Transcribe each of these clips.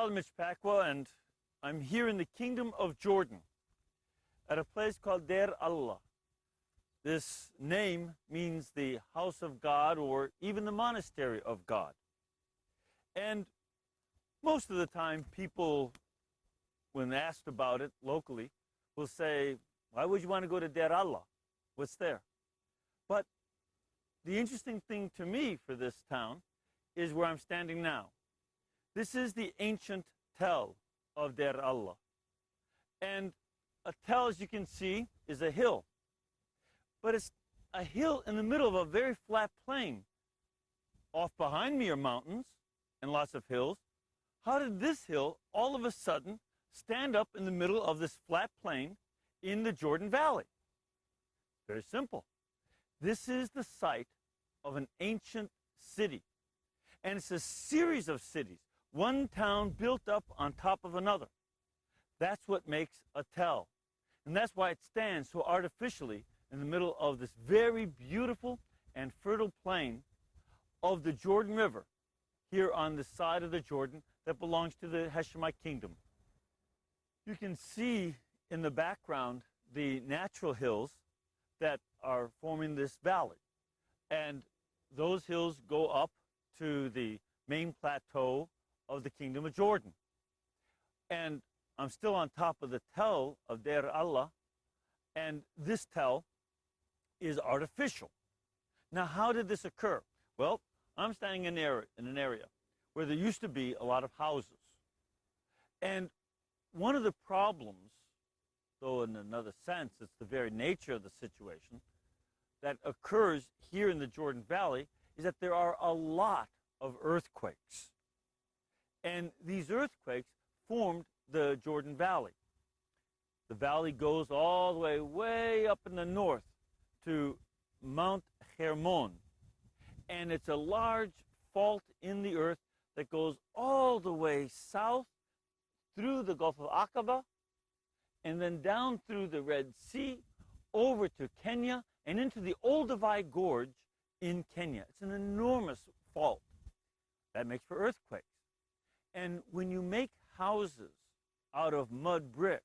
Balam and I'm here in the Kingdom of Jordan at a place called Deir Allah. This name means the house of God or even the monastery of God. And most of the time people, when asked about it locally, will say, why would you want to go to Deir Allah? What's there? But the interesting thing to me for this town is where I'm standing now. This is the ancient tell of Deir Allah. And a tell, as you can see, is a hill. But it's a hill in the middle of a very flat plain. Off behind me are mountains and lots of hills. How did this hill all of a sudden stand up in the middle of this flat plain in the Jordan Valley? Very simple. This is the site of an ancient city. And it's a series of cities, one town built up on top of another. That's what makes a tell. And that's why it stands so artificially in the middle of this very beautiful and fertile plain of the Jordan River, here on the side of the Jordan that belongs to the Hashemite kingdom. You can see in the background the natural hills that are forming this valley. And those hills go up to the main plateau of the Kingdom of Jordan. And I'm still on top of the tell of Deir Allah, and this tell is artificial. Now, how did this occur? Well, I'm standing in an area where there used to be a lot of houses. And one of the problems, though in another sense it's the very nature of the situation, that occurs here in the Jordan Valley is that there are a lot of earthquakes. And these earthquakes formed the Jordan Valley. The valley goes all the way up in the north to Mount Hermon. And it's a large fault in the earth that goes all the way south through the Gulf of Aqaba and then down through the Red Sea over to Kenya and into the Olduvai Gorge in Kenya. It's an enormous fault. That makes for earthquakes. And when you make houses out of mud brick,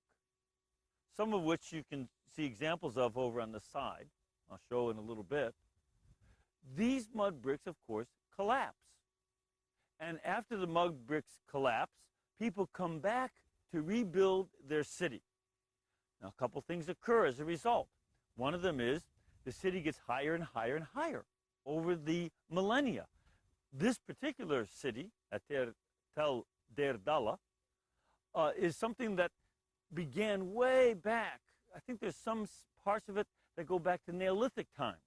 some of which you can see examples of over on the side, I'll show in a little bit, these mud bricks, of course, collapse. And after the mud bricks collapse, people come back to rebuild their city. Now, a couple things occur as a result. One of them is the city gets higher and higher and higher over the millennia. This particular city, at Deir Allah, is something that began way back. I think there's some parts of it that go back to Neolithic times,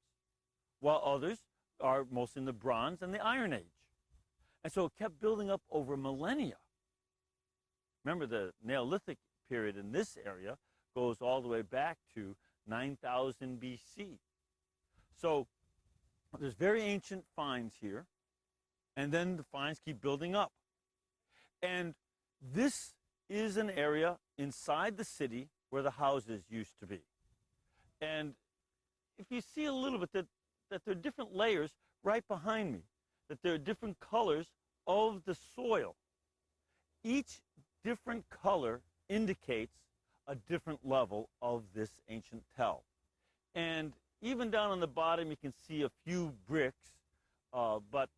while others are mostly in the Bronze and the Iron Age. And so it kept building up over millennia. Remember, the Neolithic period in this area goes all the way back to 9000 BC. So there's very ancient finds here, and then the finds keep building up. And this is an area inside the city where the houses used to be. And if you see a little bit that there are different layers right behind me, that there are different colors of the soil. Each different color indicates a different level of this ancient tell. And even down on the bottom you can see a few bricks, but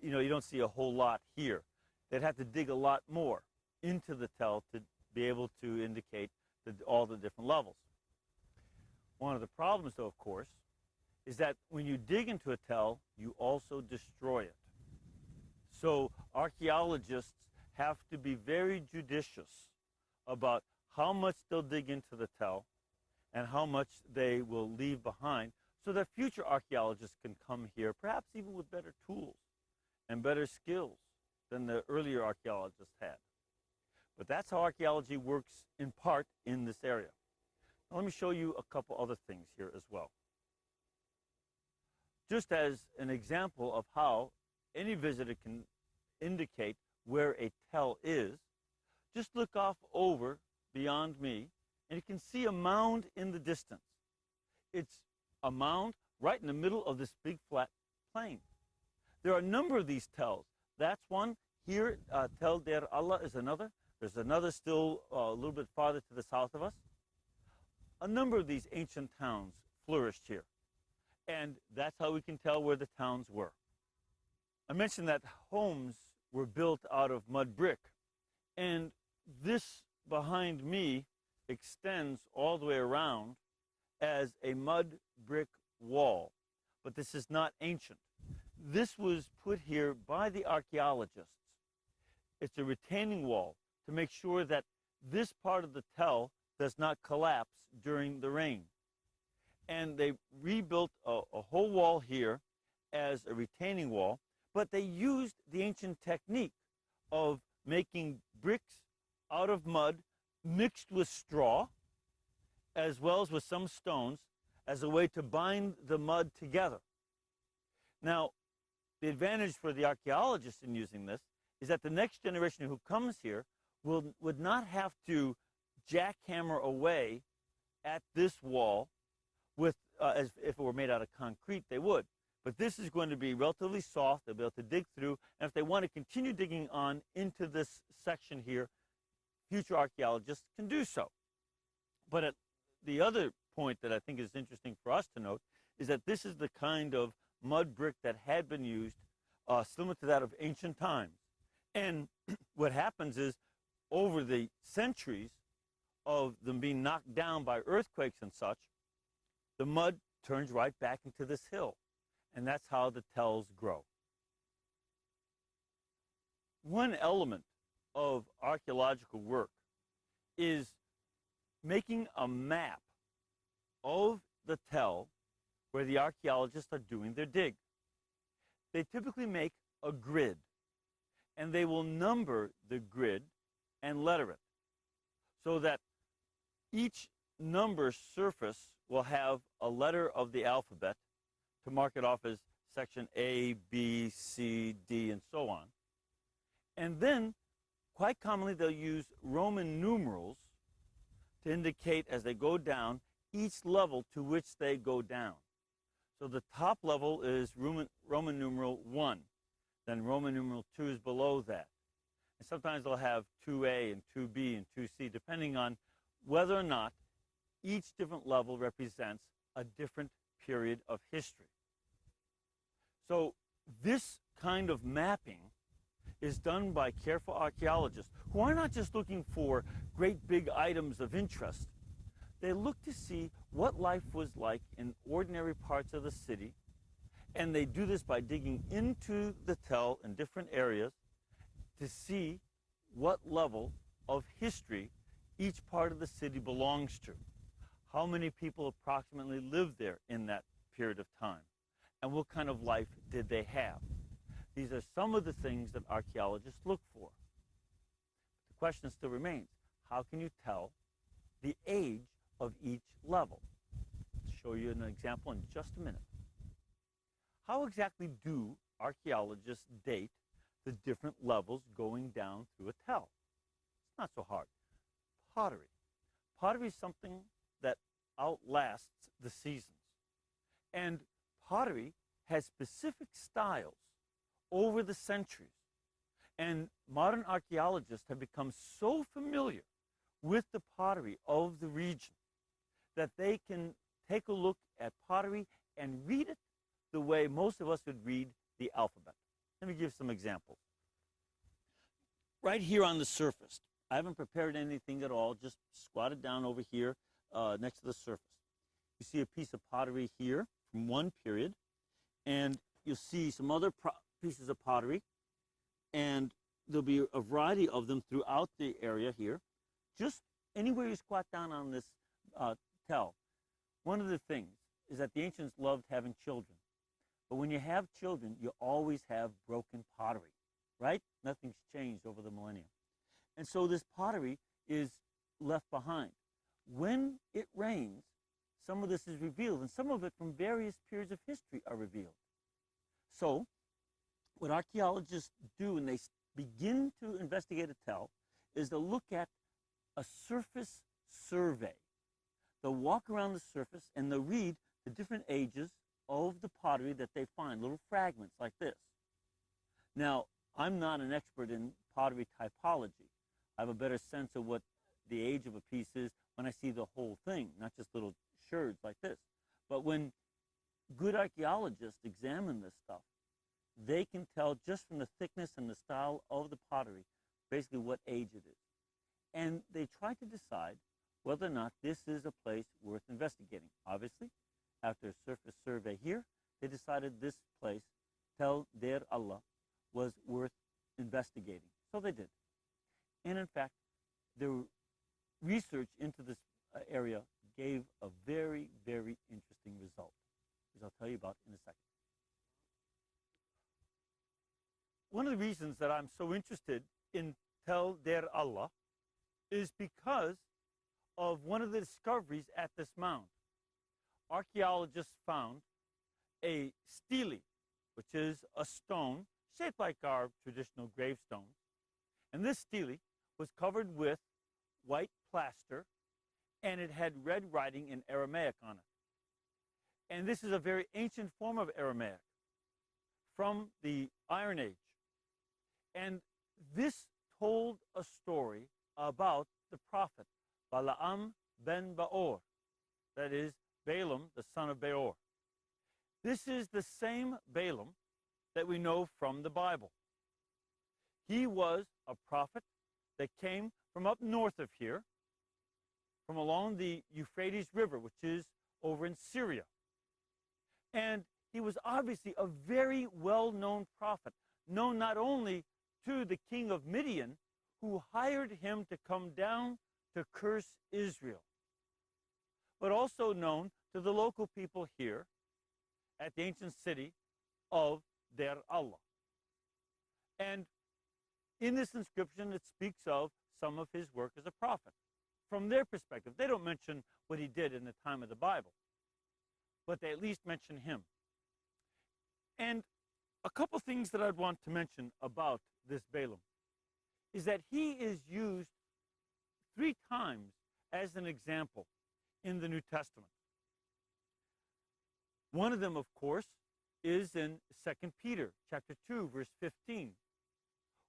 you don't see a whole lot here. They'd have to dig a lot more into the tell to be able to indicate all the different levels. One of the problems, though, of course, is that when you dig into a tell, you also destroy it. So archaeologists have to be very judicious about how much they'll dig into the tell and how much they will leave behind so that future archaeologists can come here, perhaps even with better tools and better skills than the earlier archaeologists had. But that's how archaeology works in part in this area. Now, let me show you a couple other things here as well. Just as an example of how any visitor can indicate where a tell is, just look off over beyond me, and you can see a mound in the distance. It's a mound right in the middle of this big flat plain. There are a number of these tells. That's one Here, Tel Deir Allah is another. There's another still a little bit farther to the south of us. A number of these ancient towns flourished here. And that's how we can tell where the towns were. I mentioned that homes were built out of mud brick. And this behind me extends all the way around as a mud brick wall. But this is not ancient. This was put here by the archaeologists. It's a retaining wall to make sure that this part of the tell does not collapse during the rain. And they rebuilt a whole wall here as a retaining wall, but they used the ancient technique of making bricks out of mud mixed with straw, as well as with some stones, as a way to bind the mud together. Now, the advantage for the archaeologists in using this is that the next generation who comes here would not have to jackhammer away at this wall with, as if it were made out of concrete, they would. But this is going to be relatively soft. They'll be able to dig through. And if they want to continue digging on into this section here, future archaeologists can do so. But the other point that I think is interesting for us to note is that this is the kind of mud brick that had been used, similar to that of ancient times. And what happens is, over the centuries of them being knocked down by earthquakes and such, the mud turns right back into this hill. And that's how the tells grow. One element of archaeological work is making a map of the tell where the archaeologists are doing their dig. They typically make a grid, and they will number the grid and letter it, so that each number surface will have a letter of the alphabet to mark it off as section A, B, C, D, and so on. And then, quite commonly, they'll use Roman numerals to indicate, as they go down, each level to which they go down. So the top level is Roman numeral 1. Then Roman numeral 2 is below that. And sometimes they'll have 2A and 2B and 2C, depending on whether or not each different level represents a different period of history. So this kind of mapping is done by careful archaeologists who are not just looking for great big items of interest. They look to see what life was like in ordinary parts of the city, and they do this by digging into the tell in different areas to see what level of history each part of the city belongs to. How many people approximately lived there in that period of time, and what kind of life did they have? These are some of the things that archaeologists look for. The question still remains, how can you tell the age of each level? I'll show you an example in just a minute. How exactly do archaeologists date the different levels going down through a tell? It's not so hard. Pottery. Pottery is something that outlasts the seasons. And pottery has specific styles over the centuries. And modern archaeologists have become so familiar with the pottery of the region that they can take a look at pottery and read it the way most of us would read the alphabet. Let me give some examples. Right here on the surface, I haven't prepared anything at all, just squatted down over here next to the surface. You see a piece of pottery here from one period, and you'll see some other pieces of pottery, and there'll be a variety of them throughout the area here. Just anywhere you squat down on this tell. One of the things is that the ancients loved having children. But when you have children, you always have broken pottery, right? Nothing's changed over the millennium. And so this pottery is left behind. When it rains, some of this is revealed, and some of it from various periods of history are revealed. So what archaeologists do when they begin to investigate a tell is they'll look at a surface survey. They'll walk around the surface and they'll read the different ages of the pottery that they find, little fragments like this. Now, I'm not an expert in pottery typology. I have a better sense of what the age of a piece is when I see the whole thing, not just little sherds like this. But when good archaeologists examine this stuff, they can tell just from the thickness and the style of the pottery basically what age it is. And they try to decide whether or not this is a place worth investigating. Obviously, after a surface survey here, they decided this place, Tel Deir Allah, was worth investigating. So they did. And in fact, the research into this area gave a very, very interesting result, which I'll tell you about in a second. One of the reasons that I'm so interested in Tel Deir Allah is because of one of the discoveries at this mound. Archaeologists found a stele, which is a stone shaped like our traditional gravestones. And this stele was covered with white plaster, and it had red writing in Aramaic on it. And this is a very ancient form of Aramaic from the Iron Age. And this told a story about the prophet Balam ben Beor, that is, Balam, the son of Beor. This is the same Balam that we know from the Bible. He was a prophet that came from up north of here, from along the Euphrates River, which is over in Syria. And he was obviously a very well-known prophet, known not only to the king of Midian, who hired him to come down to curse Israel, but also known to the local people here at the ancient city of Deir Allah. And in this inscription, it speaks of some of his work as a prophet. From their perspective, they don't mention what he did in the time of the Bible, but they at least mention him. And a couple things that I'd want to mention about this Balam is that he is used 3 times as an example in the New Testament. One of them, of course, is in 2 Peter chapter 2, verse 15,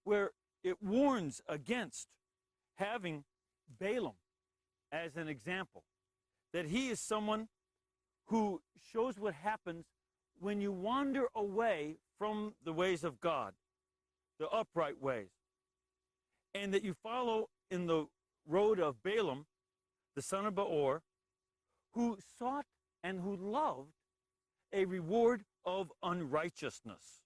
where it warns against having Balam as an example, that he is someone who shows what happens when you wander away from the ways of God, the upright ways, and that you follow in the road of Balam, the son of Beor, who sought and who loved a reward of unrighteousness.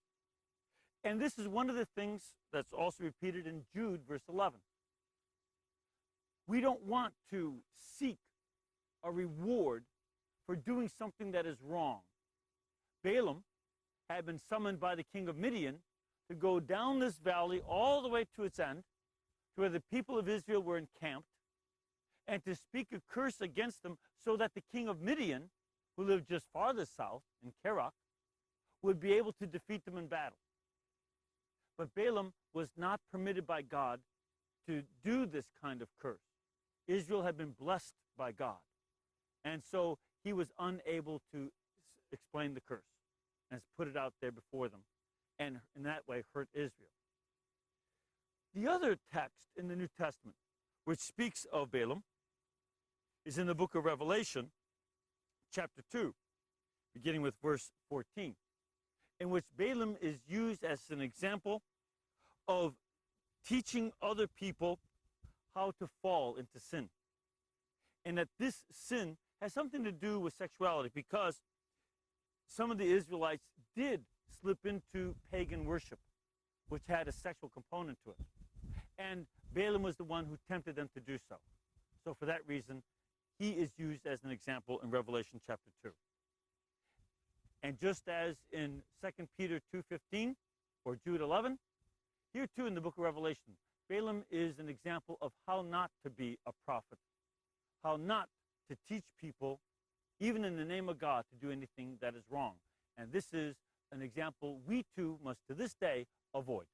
And this is one of the things that's also repeated in Jude, verse 11. We don't want to seek a reward for doing something that is wrong. Balam had been summoned by the king of Midian to go down this valley all the way to its end, to where the people of Israel were encamped, and to speak a curse against them so that the king of Midian, who lived just farther south in Kerak, would be able to defeat them in battle. But Balam was not permitted by God to do this kind of curse. Israel had been blessed by God, and so he was unable to explain the curse and put it out there before them, and in that way hurt Israel. The other text in the New Testament which speaks of Balam is in the book of Revelation, chapter 2, beginning with verse 14, in which Balam is used as an example of teaching other people how to fall into sin. And that this sin has something to do with sexuality, because some of the Israelites did slip into pagan worship, which had a sexual component to it. And Balam was the one who tempted them to do so. So for that reason, he is used as an example in Revelation chapter 2. And just as in 2 Peter 2:15 or Jude 11, here too in the book of Revelation, Balam is an example of how not to be a prophet, how not to teach people, even in the name of God, to do anything that is wrong. And this is an example we too must to this day avoid.